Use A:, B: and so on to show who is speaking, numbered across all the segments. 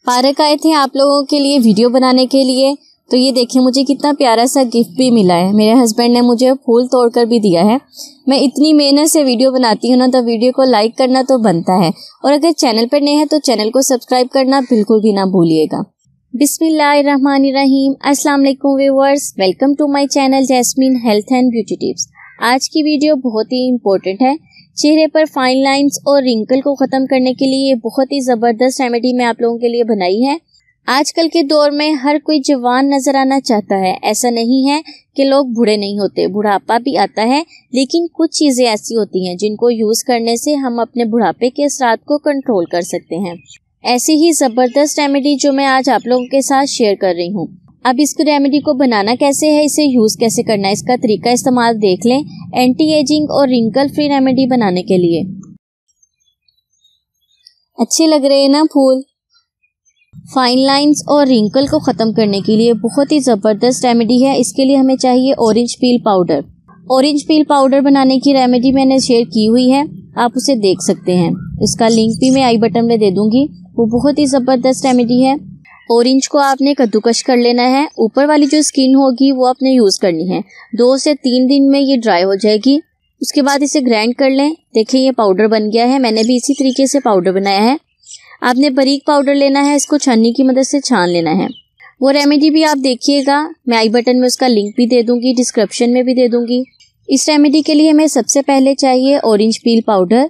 A: Park आए थे आप लोगों के लिए वीडियो बनाने के लिए। तो ये देखिए मुझे कितना प्यारा सा गिफ्ट भी मिला है। मेरे हस्बैंड ने मुझे फूल तोड़कर भी दिया है। मैं इतनी मेहनत से वीडियो बनाती हूँ ना, तो वीडियो को लाइक करना तो बनता है, और अगर चैनल पर नए हैं तो चैनल को सब्सक्राइब करना बिल्कुल भी ना भूलिएगा। बिस्मिल्लाहिर्रहमानिर्रहीम। अस्सलाम वालेकुम viewers, welcome to my channel Jasmine health and beauty tips. आज की वीडियो बहुत ही इम्पोर्टेंट है। चेहरे पर फाइन लाइंस और रिंकल को ख़त्म करने के लिए बहुत ही ज़बरदस्त रेमेडी मैं आप लोगों के लिए बनाई है। आजकल के दौर में हर कोई जवान नज़र आना चाहता है। ऐसा नहीं है कि लोग बूढ़े नहीं होते, बुढ़ापा भी आता है, लेकिन कुछ चीज़ें ऐसी होती हैं जिनको यूज़ करने से हम अपने बुढ़ापे के असरात को कंट्रोल कर सकते हैं। ऐसी ही ज़बरदस्त रेमेडी जो मैं आज आप लोगों के साथ शेयर कर रही हूँ। अब इस रेमेडी को बनाना कैसे है, इसे यूज़ कैसे करना है, इसका तरीका इस्तेमाल देख लें एंटी एजिंग और रिंकल फ्री रेमेडी बनाने के लिए। अच्छे लग रहे हैं ना फूल। फाइन लाइंस और रिंकल को ख़त्म करने के लिए बहुत ही ज़बरदस्त रेमेडी है। इसके लिए हमें चाहिए orange peel powder. Orange peel powder बनाने की रेमेडी मैंने शेयर की हुई है, आप उसे देख सकते हैं। इसका लिंक भी मैं आई बटन में दे दूंगी। वो बहुत ही ज़बरदस्त रेमेडी है। ऑरेंज को आपने कद्दूकश कर लेना है। ऊपर वाली जो स्किन होगी वो आपने यूज़ करनी है। 2 से 3 दिन में ये ड्राई हो जाएगी। उसके बाद इसे ग्राइंड कर लें। देखिए ये पाउडर बन गया है। मैंने भी इसी तरीके से पाउडर बनाया है। आपने बारीक पाउडर लेना है, इसको छन्नी की मदद से छान लेना है। वो रेमेडी भी आप देखिएगा, मैं आई बटन में उसका लिंक भी दे दूंगी, डिस्क्रिप्शन में भी दे दूंगी। इस रेमेडी के लिए हमें सबसे पहले चाहिए ऑरेंज पील पाउडर।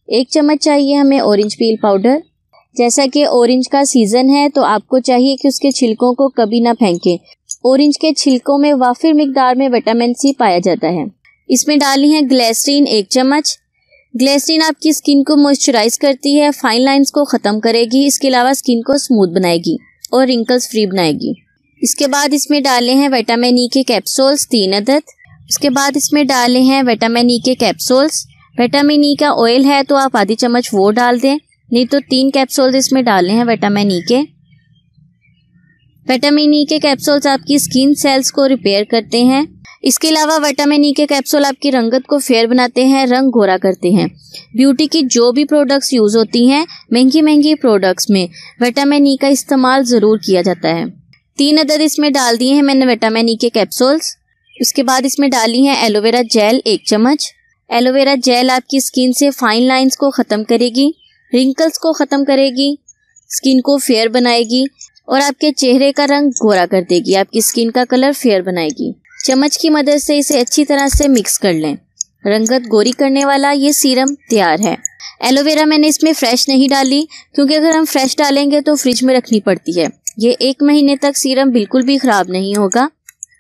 A: 1 चम्मच चाहिए हमें ऑरेंज पील पाउडर। जैसा कि ऑरेंज का सीज़न है तो आपको चाहिए कि उसके छिलकों को कभी ना फेंकें। ऑरेंज के छिलकों में वाफिर मिकदार में विटामिन सी पाया जाता है। इसमें डाली है ग्लिसरीन 1 चम्मच। ग्लिसरीन आपकी स्किन को मॉइस्चराइज करती है, फाइन लाइंस को ख़त्म करेगी, इसके अलावा स्किन को स्मूथ बनाएगी और रिंकल्स फ्री बनाएगी। इसके बाद इसमें डाले हैं विटामिन ई के कैप्सूल्स 3 अदद। उसके बाद इसमें डाले हैं विटामिन ई के कैप्सूल्स। विटामिन ई का ऑयल है तो आप आधी चम्मच वो डाल दें, नहीं तो 3 कैप्सूल्स इसमें डालने हैं विटामिन ई के। विटामिन ई के कैप्सूल्स आपकी स्किन सेल्स को रिपेयर करते हैं। इसके अलावा विटामिन ई के कैप्सूल आपकी रंगत को फेयर बनाते हैं, रंग गोरा करते हैं। ब्यूटी की जो भी प्रोडक्ट्स यूज़ होती हैं, महंगी प्रोडक्ट्स में विटामिन ई का इस्तेमाल ज़रूर किया जाता है। 3 अदद इसमें डाल दिए हैं मैंने विटामिन ई के कैप्सूल्स। उसके बाद इसमें डाली है एलोवेरा जेल 1 चम्मच। एलोवेरा जेल आपकी स्किन से फाइन लाइंस को ख़त्म करेगी, रिंकल्स को ख़त्म करेगी, स्किन को फेयर बनाएगी और आपके चेहरे का रंग गोरा कर देगी, आपकी स्किन का कलर फेयर बनाएगी। चम्मच की मदद से इसे अच्छी तरह से मिक्स कर लें। रंगत गोरी करने वाला ये सीरम तैयार है। एलोवेरा मैंने इसमें फ्रेश नहीं डाली, क्योंकि अगर हम फ्रेश डालेंगे तो फ्रिज में रखनी पड़ती है। ये 1 महीने तक सीरम बिल्कुल भी ख़राब नहीं होगा।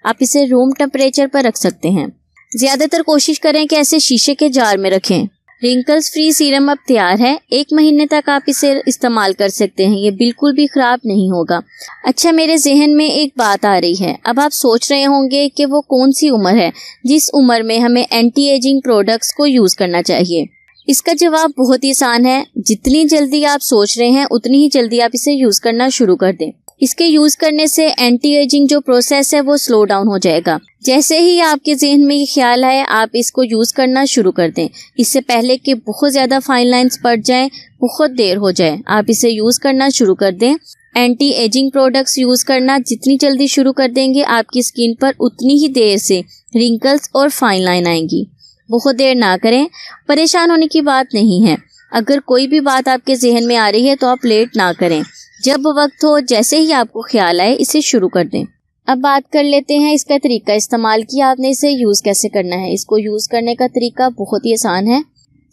A: आप इसे रूम टेम्परेचर पर रख सकते हैं। ज़्यादातर कोशिश करें कि ऐसे शीशे के जार में रखें। रिंकल्स फ्री सीरम अब तैयार है। 1 महीने तक आप इसे इस्तेमाल कर सकते हैं, ये बिल्कुल भी ख़राब नहीं होगा। अच्छा, मेरे जहन में एक बात आ रही है। अब आप सोच रहे होंगे कि वो कौन सी उम्र है जिस उम्र में हमें एंटी एजिंग प्रोडक्ट्स को यूज़ करना चाहिए। इसका जवाब बहुत ही आसान है। जितनी जल्दी आप सोच रहे हैं उतनी ही जल्दी आप इसे यूज़ करना शुरू कर दें। इसके यूज़ करने से एंटी एजिंग जो प्रोसेस है वो स्लो डाउन हो जाएगा। जैसे ही आपके जहन में ये ख्याल आए आप इसको यूज़ करना शुरू कर दें। इससे पहले कि बहुत ज़्यादा फाइन लाइंस पड़ जाएं, बहुत देर हो जाए, आप इसे यूज़ करना शुरू कर दें। एंटी एजिंग प्रोडक्ट्स यूज़ करना जितनी जल्दी शुरू कर देंगे आपकी स्किन पर उतनी ही देर से रिंकल्स और फाइन लाइन आएंगी। बहुत देर ना करें। परेशान होने की बात नहीं है। अगर कोई भी बात आपके जहन में आ रही है तो आप लेट ना करें। जब वक्त हो, जैसे ही आपको ख्याल आए, इसे शुरू कर दें। अब बात कर लेते हैं इसका तरीका इस्तेमाल की, आपने इसे यूज़ कैसे करना है। इसको यूज़ करने का तरीका बहुत ही आसान है।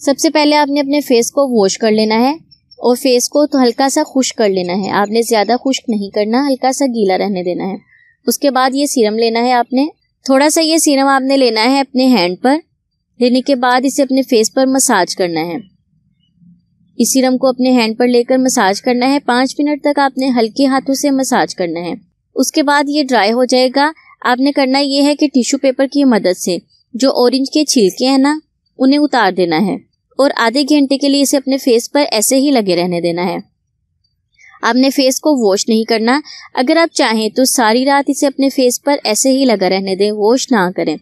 A: सबसे पहले आपने अपने फेस को वॉश कर लेना है और फेस को तो हल्का सा खुश्क कर लेना है। आपने ज़्यादा खुश्क नहीं करना, हल्का सा गीला रहने देना है। उसके बाद ये सीरम लेना है आपने। थोड़ा सा ये सीरम आपने लेना है अपने हैंड पर। लेने के बाद इसे अपने फेस पर मसाज करना है। इस सीरम को अपने हैंड पर लेकर मसाज करना है। 5 मिनट तक आपने हल्के हाथों से मसाज करना है। उसके बाद ये ड्राई हो जाएगा। आपने करना ये है कि टिश्यू पेपर की मदद से जो ऑरेंज के छिलके हैं ना, उन्हें उतार देना है और आधे घंटे के लिए इसे अपने फेस पर ऐसे ही लगे रहने देना है। आपने फेस को वॉश नहीं करना। अगर आप चाहें तो सारी रात इसे अपने फेस पर ऐसे ही लगा रहने दें, वॉश ना करें।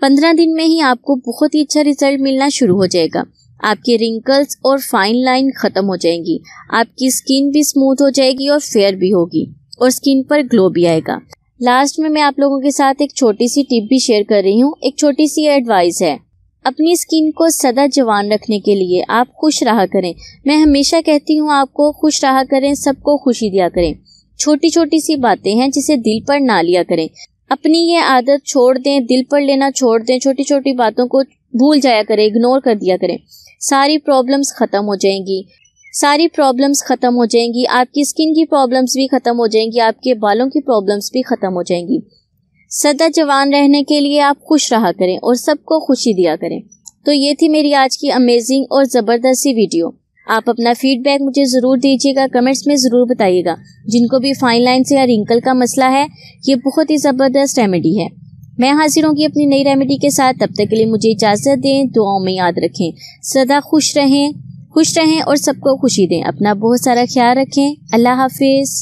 A: 15 दिन में ही आपको बहुत ही अच्छा रिजल्ट मिलना शुरू हो जाएगा। आपके रिंकल्स और फाइन लाइन खत्म हो जाएंगी, आपकी स्किन भी स्मूथ हो जाएगी और फेयर भी होगी और स्किन पर ग्लो भी आएगा। लास्ट में मैं आप लोगों के साथ एक छोटी सी टिप भी शेयर कर रही हूँ, एक छोटी सी एडवाइस है। अपनी स्किन को सदा जवान रखने के लिए आप खुश रहा करें। मैं हमेशा कहती हूँ आपको खुश रहा करें, सबको खुशी दिया करें। छोटी छोटी सी बातें हैं जिसे दिल पर ना लिया करें। अपनी ये आदत छोड़ दें, दिल पर लेना छोड़ दें, छोटी छोटी बातों को भूल जाया करें, इग्नोर कर दिया करें। सारी प्रॉब्लम्स खत्म हो जाएंगी, सारी प्रॉब्लम्स खत्म हो जाएंगी। आपकी स्किन की प्रॉब्लम्स भी खत्म हो जाएंगी, आपके बालों की प्रॉब्लम्स भी खत्म हो जाएंगी। सदा जवान रहने के लिए आप खुश रहा करें और सबको खुशी दिया करें। तो ये थी मेरी आज की अमेजिंग और ज़बरदस्त सी वीडियो। आप अपना फीडबैक मुझे ज़रूर दीजिएगा, कमेंट्स में ज़रूर बताइएगा। जिनको भी फाइन लाइन से या रिंकल का मसला है, ये बहुत ही ज़बरदस्त रेमेडी है। मैं हाजिर होंगी अपनी नई रेमेडी के साथ। तब तक के लिए मुझे इजाज़त दें। दुआओं में याद रखें, सदा खुश रहें और सबको खुशी दें। अपना बहुत सारा ख्याल रखें। अल्लाह हाफिज़।